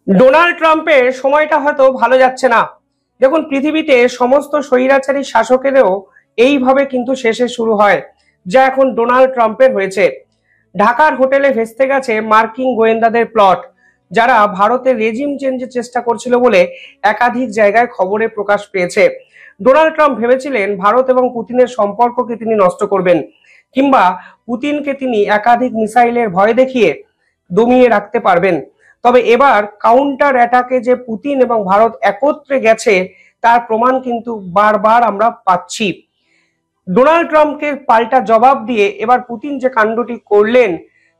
Donald ট্রাম্পের সময়টা হয়তো ভালো যাচ্ছে না। দেখুন, পৃথিবীতে সমস্ত স্বৈরাচারী শাসকেরও এইভাবে কিন্তু শেষে শুরু হয়, যা এখন ডোনাল্ড ট্রাম্পের হয়েছে। ঢাকার হোটেলে ভেস্তে গেছে মার্কিন গোয়েন্দাদের প্লট, যারা ভারতের রেজিম চেঞ্জের চেষ্টা করছিল বলে একাধিক জায়গায় খবরে প্রকাশ পেয়েছে। ডোনাল্ড ট্রাম্প ভেবেছিলেন ভারত এবং পুতিনের সম্পর্ককে তিনি নষ্ট করবেন, কিংবা পুতিনকে তিনি একাধিক মিসাইলের ভয় দেখিয়ে দমিয়ে রাখতে পারবেন। তবে এবার কাউন্টার অ্যাটাকে যে পুতিন এবং ভারত একত্রে গেছে, তার প্রমাণ কিন্তু বারবার আমরা পাচ্ছি। ডোনাল্ড ট্রাম্পকে পাল্টা জবাব দিয়ে এবার পুতিন যে কাণ্ডটি করলেন,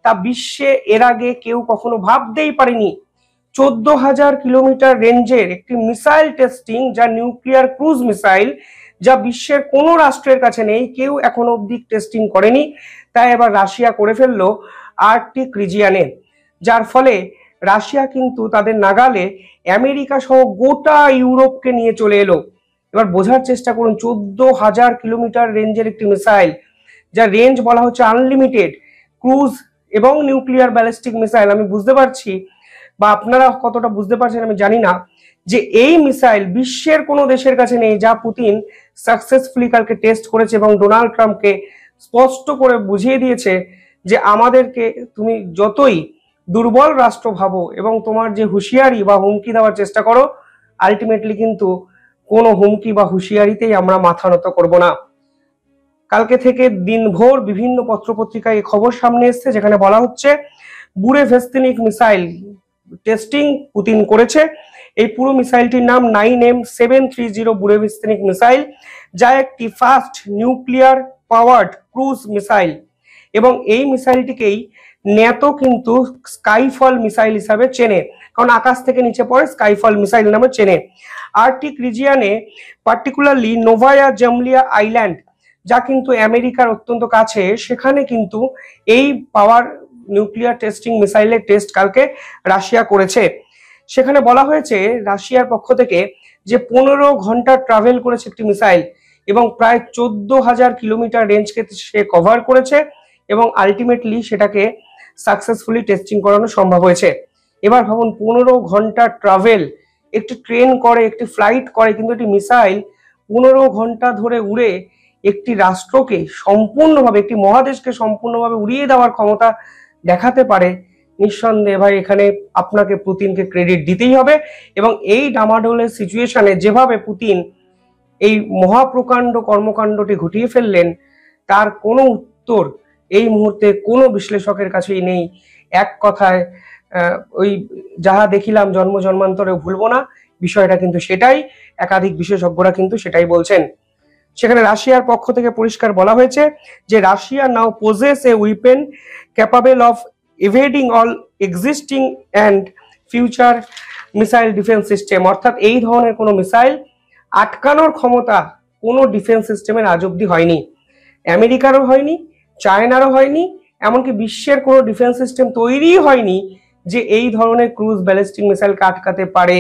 তা বিশ্বে এর আগে কেউ কখনো ভাবতেই পারেনি। 14,000 কিলোমিটার রেঞ্জের একটি মিসাইল টেস্টিং, যা নিউক্লিয়ার ক্রুজ মিসাইল, যা বিশ্বের কোনো রাষ্ট্রের কাছে নেই, কেউ এখনো অব্দি টেস্টিং করেনি। তাই এবার রাশিয়া করে ফেললো আর্কটিক রিজিয়নে, যার ফলে রাশিয়া কিন্তু তাদের নাগালে আমেরিকা সহ গোটা ইউরোপকে নিয়ে চলে এলো। এবার বোঝার চেষ্টা করুন, 14,000 কিলোমিটার রেঞ্জের একটি মিসাইল, যা রেঞ্জ বলা হচ্ছে আনলিমিটেড ক্রুজ এবং নিউক্লিয়ার ব্যালিস্টিক মিসাইল। আমি বুঝতে পারছি, বা আপনারা কতটা বুঝতে পারছেন আমি জানি না, যে এই মিসাইল বিশ্বের কোনো দেশের কাছে নেই, যা পুতিন সাকসেসফুলি কালকে টেস্ট করেছে এবং ডোনাল্ড ট্রাম্পকে স্পষ্ট করে বুঝিয়ে দিয়েছে যে আমাদেরকে তুমি যতই দুর্বল রাষ্ট্র ভাবো এবং তোমার যে হুঁশিয়ারি বা হুমকি দেওয়ার চেষ্টা করো, আলটিমেটলি কিন্তু কোনো হুমকি বা হুঁশিয়ারিতেই আমরা মাথা নত করব না। কালকে থেকে দিনভর বিভিন্ন পত্রপত্রিকায় এই খবর সামনে এসছে, যেখানে বলা হচ্ছে বুরেভেস্তিনিক মিসাইল টেস্টিং পুতিন করেছে। এই পুরো মিসাইলটির নাম 9M730 বুরেভেস্তিনিক মিসাইল, যা একটি first nuclear powered cruise missile, এবং এই মিসাইলটিকেই ন্যাটো কিন্তু স্কাইফল মিসাইল হিসাবে চেনে, কারণ আকাশ থেকে নিচে পড়ে স্কাইফল মিসাইল নামে চেনে। Arctic রিজিয়নে, particularly Novaya Zemlya island, যা কিন্তু আমেরিকার অত্যন্ত কাছে, সেখানে কিন্তু এই পাওয়ার নিউক্লিয়ার টেস্টিং মিসাইলের টেস্ট কালকে রাশিয়া করেছে। সেখানে বলা হয়েছে রাশিয়ার পক্ষ থেকে যে 15 ঘন্টা ট্রাভেল করেছে একটি মিসাইল, এবং প্রায় 14,000 কিলোমিটার রেঞ্জকে সে কভার করেছে, এবং আলটিমেটলি সেটাকে সাকসেসফুলি টেস্টিং করানো সম্ভব হয়েছে। এবার ভাবুন, 15 ঘন্টা ট্রাভেল, একটি ট্রেন করে, একটি ফ্লাইট করে, কিন্তু একটি মিসাইল 15 ঘন্টা ধরে উড়ে একটি রাষ্ট্রকে সম্পূর্ণভাবে, একটি মহাদেশকে সম্পূর্ণভাবে উড়িয়ে দেওয়ার ক্ষমতা দেখাতে পারে। নিঃসন্দেহে ভাই, এখানে আপনাকে পুতিনকে ক্রেডিট দিতেই হবে। এবং এই ডামাডোলের সিচুয়েশনে যেভাবে পুতিন এই মহাপ্রকাণ্ড কর্মকাণ্ডটি ঘটিয়ে ফেললেন, তার কোনো উত্তর এই মুহূর্তে কোনো বিশ্লেষকের কাছেই নেই। এক কথায়, ওই যাহা দেখিলাম জন্ম জন্মান্তরে ভুলবো না, বিষয়টা কিন্তু সেটাই। একাধিক বিশেষজ্ঞরা কিন্তু সেটাই বলছেন। সেখানে রাশিয়ার পক্ষ থেকে পরিষ্কার বলা হয়েছে যে Russia now possesses a weapon capable of evading all existing and future missile defence system, অর্থাৎ এই ধরনের কোনো মিসাইল আটকানোর ক্ষমতা কোনো ডিফেন্স সিস্টেমের আজ অব্দি হয়নি। আমেরিকারও হয়নি, চায়নারও হয়নি, এমনকি বিশ্বের কোনো ডিফেন্স সিস্টেম তৈরিই হয়নি যে এই ধরনের ক্রুজ ব্যালিস্টিক মিসাইলকে আটকাতে পারে।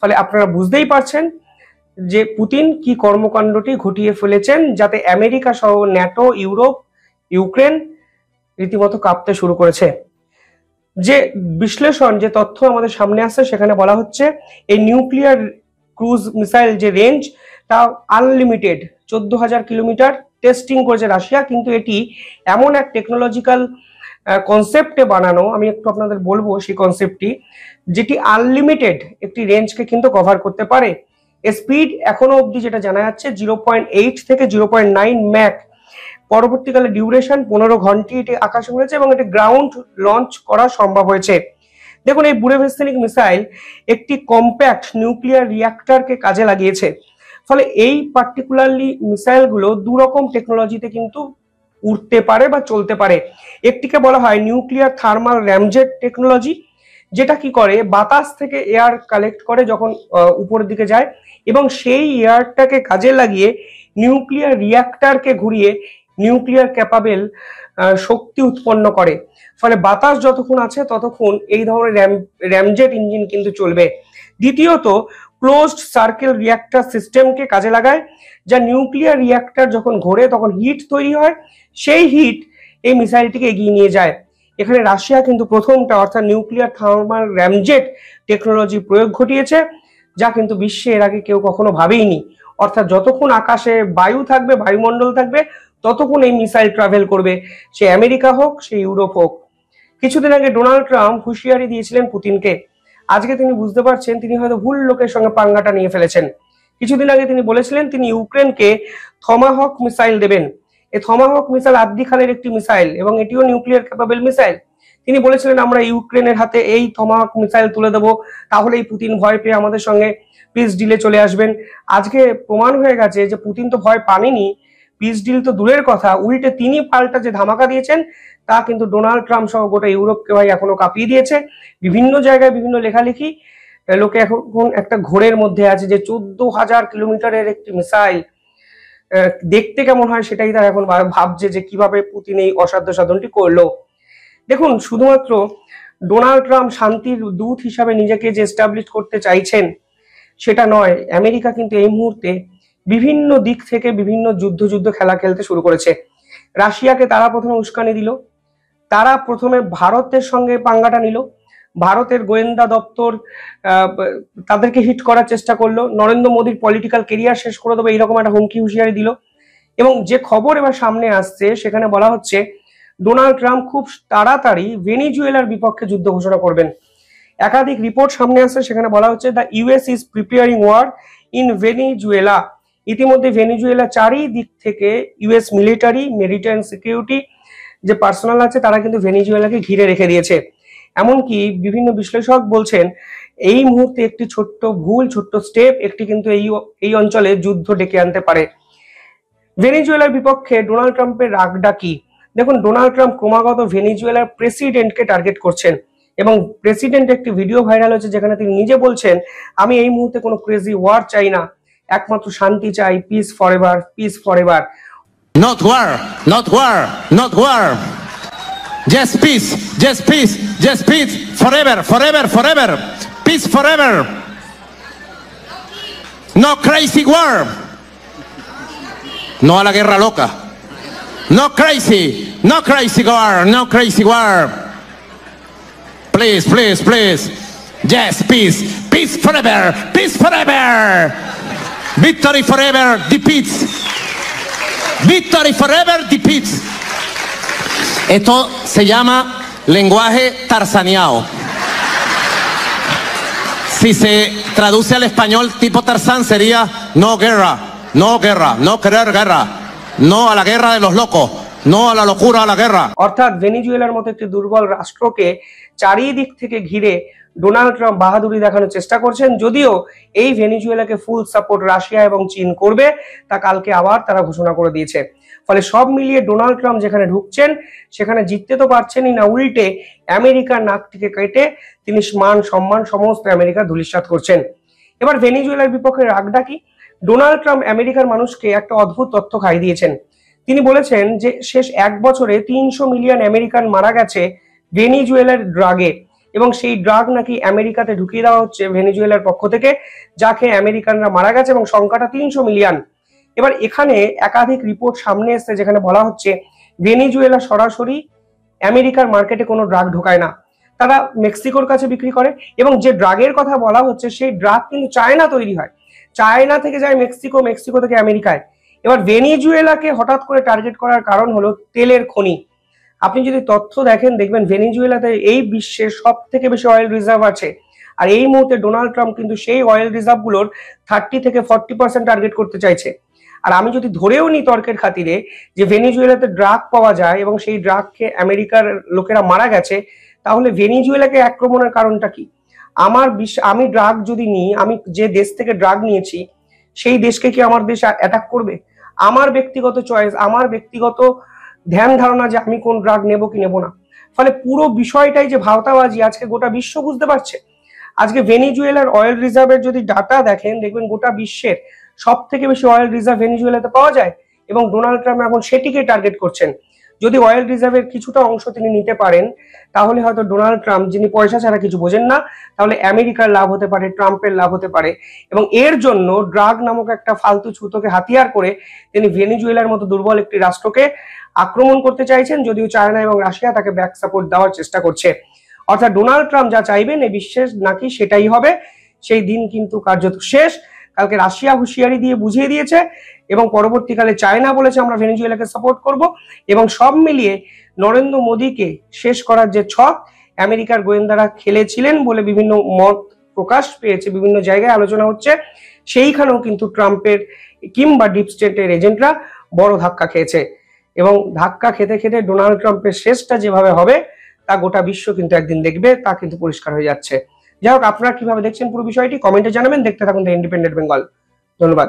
ফলে আপনারা বুঝতেই পারছেন যে পুতিন কি কর্মকাণ্ডটি ঘটিয়ে ফেলেছেন, যাতে আমেরিকা সহ ন্যাটো, ইউরোপ, ইউক্রেন রীতিমতো কাঁপতে শুরু করেছে। যে বিশ্লেষণ, যে তথ্য আমাদের সামনে আসছে, সেখানে বলা হচ্ছে এই নিউক্লিয়ার ক্রুজ মিসাইল যে রেঞ্জ, তা আনলিমিটেড 14,000 কিলোমিটার টেস্টিং করেছে রাশিয়া। কিন্তু এটি এমন এক টেকনোলজিক্যাল কনসেপ্টে বানানো, আমি একটু আপনাদের বলবো সেই কনসেপ্টটি, যেটি আনলিমিটেড একটি রেঞ্জকে কিন্তু কভার করতে পারে। স্পিড এখনো অবধি যেটা জানা যাচ্ছে 0.8 থেকে 0.9 ম্যাক। পরবর্তীকালে ডিউরেশন 15 ঘন্টা এটি আকাশে উড়েছে, এবং এটি গ্রাউন্ড লঞ্চ করা সম্ভব হয়েছে। দেখুন, এই বুরেভেস্তিনিক মিসাইল একটি কম্প্যাক্ট নিউক্লিয়ার রিঅ্যাক্টরকে কাজে লাগিয়েছে। ফলে এই পার্টিকুলারলি মিসাইলগুলো দুরকম টেকনোলজিতে কিন্তু উড়তে পারে বা চলতে পারে। একটিকে বলা হয় নিউক্লিয়ার থার্মাল র্যামজেট টেকনোলজি, যেটা কি করে বাতাস থেকে এয়ার কালেক্ট করে যখন উপরের দিকে যায়, এবং সেই এয়ারটাকে কাজে লাগিয়ে নিউক্লিয়ার রিঅ্যাক্টরকে ঘুরিয়ে নিউক্লিয়ার ক্যাপাবেল শক্তি উৎপন্ন করে। ফলে বাতাস যতক্ষণ আছে ততক্ষণ এই ধরনের র্যামজেট ইঞ্জিন কিন্তু চলবে। দ্বিতীয়ত, ক্লোজড সার্কেল রিঅ্যাক্টর সিস্টেমকে কাজে লাগায়, যা নিউক্লিয়ার রিঅ্যাক্টর যখন ঘোরে তখন হিট তৈরি হয়, সেই হিট এই মিসাইলটিকে এগিয়ে নিয়ে যায়। এখানে রাশিয়া কিন্তু প্রথমটা অর্থাৎ নিউক্লিয়ার থার্মাল র্যামজেট টেকনোলজি প্রয়োগ ঘটিয়েছে, যা কিন্তু বিশ্বে এর আগে কেউ কখনো ভাবেইনি। অর্থাৎ যতক্ষণ আকাশে বায়ু থাকবে, বায়ুমণ্ডল থাকবে, ততক্ষণ এই মিসাইল ট্রাভেল করবে, সে আমেরিকা হোক, সে ইউরোপ হোক। কিছুদিন আগে ডোনাল্ড ট্রাম্প হুঁশিয়ারি দিয়েছিলেন পুতিনকে। আজকে তিনি বুঝতে পারছেন তিনি হয়তো ভুল লোকের সঙ্গে পাঙ্গাটা নিয়ে ফেলেছেন। কিছুদিন আগে তিনি বলেছিলেন তিনি ইউক্রেনকে থমাহক মিসাইল দেবেন। এই থমাহক মিসাইল আদ্যিখালের একটি মিসাইল এবং এটিও নিউক্লিয়ার ক্যাপাবল মিসাইল। তিনি বলেছিলেন আমরা ইউক্রেনের হাতে এই থমাহক মিসাইল তুলে দেবো, তাহলেই পুতিন ভয় পেয়ে আমাদের সঙ্গে পিস ডিলে চলে আসবেন। আজকে প্রমাণ হয়ে গেছে যে পুতিন তো ভয় পাননি, পিস ডিল তো দূরের কথা, উল্টে তিনি পাল্টা যে ধামাকা দিয়েছেন তা কিন্তু ডোনাল্ড ট্রাম্প সহ গোটা ইউরোপকে ভাই এখনো কাঁপিয়ে দিয়েছে। বিভিন্ন জায়গায় বিভিন্ন লেখালেখি, লোকে এখন একটা ঘোরের মধ্যে আছে যে 14,000 কিলোমিটারের একটি মিসাইল দেখতে কেমন হয় সেটাই তারা এখন ভাবছে যে কিভাবে পুতিন এই অসাধ্য সাধনটি করলো। দেখুন, শুধুমাত্র ডোনাল্ড ট্রাম্প শান্তির দূত হিসাবে নিজেকে যে এস্টাবলিশ করতে চাইছেন সেটা নয়, আমেরিকা কিন্তু এই মুহূর্তে বিভিন্ন দিক থেকে বিভিন্ন যুদ্ধ খেলা খেলতে শুরু করেছে। রাশিয়াকে তারা প্রথমে উস্কানি দিল, তারা প্রথমে ভারতের সঙ্গে পাঙ্গাটা নিল, ভারতের গোয়েন্দা দপ্তর তাদেরকে হিট করার চেষ্টা করলো, নরেন্দ্র মোদীর পলিটিক্যাল কেরিয়ার শেষ করে দেবো এইরকম একটা হুমকি হুঁশিয়ারি দিল। এবং যে খবর এবার সামনে আসছে সেখানে বলা হচ্ছে ডোনাল্ড ট্রাম্প খুব তাড়াতাড়ি ভেনিজুয়েলার বিপক্ষে যুদ্ধ ঘোষণা করবেন। একাধিক রিপোর্ট সামনে আসছে, সেখানে বলা হচ্ছে the US is preparing war in Venezuela. ইতিমধ্যে ভেনিজুয়েলা চারিদিক থেকে ইউএস মিলিটারি, মেরিটাইম সিকিউরিটি যে পার্সোনাল আছে তারা কিন্তু ভেনিজুয়েলাকে ঘিরে রেখে দিয়েছে। এমনকি বিভিন্ন বিশ্লেষক বলছেন এই মুহূর্তে একটি ছোট্ট ভুল, ছোট্ট স্টেপ একটি কিন্তু এই অঞ্চলে যুদ্ধ ডেকে আনতে পারে। ভেনিজুয়েলার বিপক্ষে ডোনাল্ড ট্রাম্পের রাগটা কি? দেখুন, ডোনাল্ড ট্রাম্প ক্রমাগত ভেনিজুয়েলার প্রেসিডেন্টকে টার্গেট করছেন এবং প্রেসিডেন্ট একটি ভিডিও ভাইরাল হয়েছে যেখানে তিনি নিজে বলছেন আমি এই মুহূর্তে কোনো ক্রেজি ওয়ার চাই না, একমাত্র শান্তি চাই, piece forever, piece forever. Not war, not war, not war. Just peace, just peace, just peace, forever, forever, forever. Peace forever. No crazy war. No a la guerra loca. No crazy war, no crazy war. Please, please, please. Yes, peace, peace forever, peace forever. Victory forever defeats. Victory forever defeats. Esto se llama lenguaje tarzaneado. Si se traduce al español tipo Tarzán sería no guerra, no guerra, no querer guerra, no a la guerra de los locos, no a la locura, a la guerra. অর্থাৎ ভেনিজুয়েলার মতো একটি দুর্বল রাষ্ট্রকে চারিদিক থেকে ঘিরে Donald Trump বাহাদুরি দেখানোর চেষ্টা করছেন। যদিও এই ভেনিজুয়েলাকে ফুল সাপোর্ট রাশিয়া এবং চীন করবে তা কালকে আবার তারা ঘোষণা করে দিয়েছে। ফলে সব মিলিয়ে ডোনাল্ড ট্রাম্প যেখানে ঢুকছেন সেখানে জিততে তো পারছেনই না, উল্টে আমেরিকার নাকটিকে কেটে তিনি মান সম্মান সমস্ত আমেরিকা ধূলিসাৎ করছেন। এবার ভেনিজুয়েলার বিপক্ষে রাগটা কি? ডোনাল্ড ট্রাম্প আমেরিকার মানুষকে একটা অদ্ভুত তথ্য খাইয়ে দিয়েছেন। তিনি বলেছেন যে শেষ 1 বছরে 300 মিলিয়ন আমেরিকান মারা গেছে ভেনিজুয়েলার ড্রাগে, এবং সেই ড্রাগ নাকি আমেরিকাতে ঢুকিয়ে দেওয়া হচ্ছে ভেনিজুয়েলার পক্ষ থেকে, যা খেয়ে আমেরিকানরা মারা গেছে এবং সংখ্যাটা 300 মিলিয়ন। এবার এখানে একাধিক রিপোর্ট সামনে এসেছে যেখানে বলা হচ্ছে ভেনিজুয়েলা সরাসরি আমেরিকার মার্কেটে কোনো ড্রাগ ঢোকায় না, তারা মেক্সিকোর কাছে বিক্রি করে। এবং যে ড্রাগের কথা বলা হচ্ছে সেই ড্রাগ কিন্তু চায়না তৈরি হয়, চায়না থেকে যায় মেক্সিকো, মেক্সিকো থেকে আমেরিকায়। এবার ভেনিজুয়েলাকে হঠাৎ করে টার্গেট করার কারণ হলো তেলের খনি। আপনি যদি তথ্য দেখেন দেখবেন ভেনিজুয়েলাতে এই বিশ্বের সব থেকে বেশি অয়েল রিজার্ভ আছে, আর এই মুহূর্তে ডোনাল্ড ট্রাম্প কিন্তু সেই অয়েল রিজার্ভ গুলোর 30 থেকে 40% টার্গেট করতে চাইছে। আর আমি যদি ধরেও নিই তর্কের খাতিরে যে ভেনিজুয়েলাতে ড্রাগ পাওয়া যায় এবং সেই ড্রাগ খেয়ে আমেরিকার লোকেরা মারা গেছে, তাহলে ভেনিজুয়েলাকে আক্রমণের কারণটা কি? আমি ড্রাগ যদি নিই, আমি যে দেশ থেকে ড্রাগ নিয়েছি সেই দেশকে কি আমার দেশ অ্যাটাক করবে? আমার ব্যক্তিগত চয়েস, আমার ব্যক্তিগত ধ্যান ধারণা যে আমি কোন ড্রাগ নেব কি নেব না। ফলে পুরো বিষয়টাই যে ভাওতাবাজি আজকে গোটা বিশ্ব বুঝতে পারছে। আজকে ভেনিজুয়েলার অয়েল রিজার্ভের যদি ডাটা দেখেন দেখবেন গোটা বিশ্বের সব থেকে বেশি অয়েল রিজার্ভ ভেনিজুয়েলাতে পাওয়া যায় এবং ডোনাল্ড ট্রাম্প এখন সেটিকে টার্গেট করছেন। যদি অয়েল রিজার্ভের কিছুটা অংশ তিনি নিতে পারেন, তাহলে হয়তো ডোনাল্ড ট্রাম্প, যিনি পয়সা ছাড়া কিছু বোঝেন না, তাহলে আমেরিকার লাভ হতে পারে, ট্রাম্পের লাভ হতে পারে। এবং এর জন্য ড্রাগ নামক একটা ফালতু ছুতোকে হাতিয়ার করে তিনি ভেনেজুয়েলার মতো দুর্বল একটি রাষ্ট্রকে আক্রমণ করতে চাইছেন, যদিও চায়না এবং রাশিয়া তাকে ব্যাক সাপোর্ট দেওয়ার চেষ্টা করছে। অর্থাৎ ডোনাল্ড ট্রাম্প যা চাইবেন এই বিশ্বের নাকি সেটাই হবে, সেই দিন কিন্তু কার্যত শেষ। কালকে রাশিয়া হুঁশিয়ারি দিয়ে বুঝিয়ে দিয়েছে এবং পরবর্তীকালে চায়না বলেছে আমরা ভেনেজুয়েলাকে সাপোর্ট করব। এবং সব মিলিয়ে নরেন্দ্র মোদীকে শেষ করার যে ছক আমেরিকার গোয়েন্দারা খেলেছিলেন বলে বিভিন্ন মত প্রকাশ পেয়েছে, বিভিন্ন জায়গায় আলোচনা হচ্ছে, সেইখানেও কিন্তু ট্রাম্পের কিংবা ডিপ স্টেটের এজেন্টরা বড় ধাক্কা খেয়েছে। এবং ধাক্কা খেতে খেতে ডোনাল্ড ট্রাম্পের শেষটা যেভাবে হবে তা গোটা বিশ্ব কিন্তু একদিন দেখবে, তা কিন্তু পরিষ্কার হয়ে যাচ্ছে। যাই হোক, আপনারা কিভাবে দেখছেন পুরো বিষয়টি কমেন্টে জানাবেন। দেখতে থাকুন দ্য ইন্ডিপেন্ডেন্ট বেঙ্গল। ধন্যবাদ।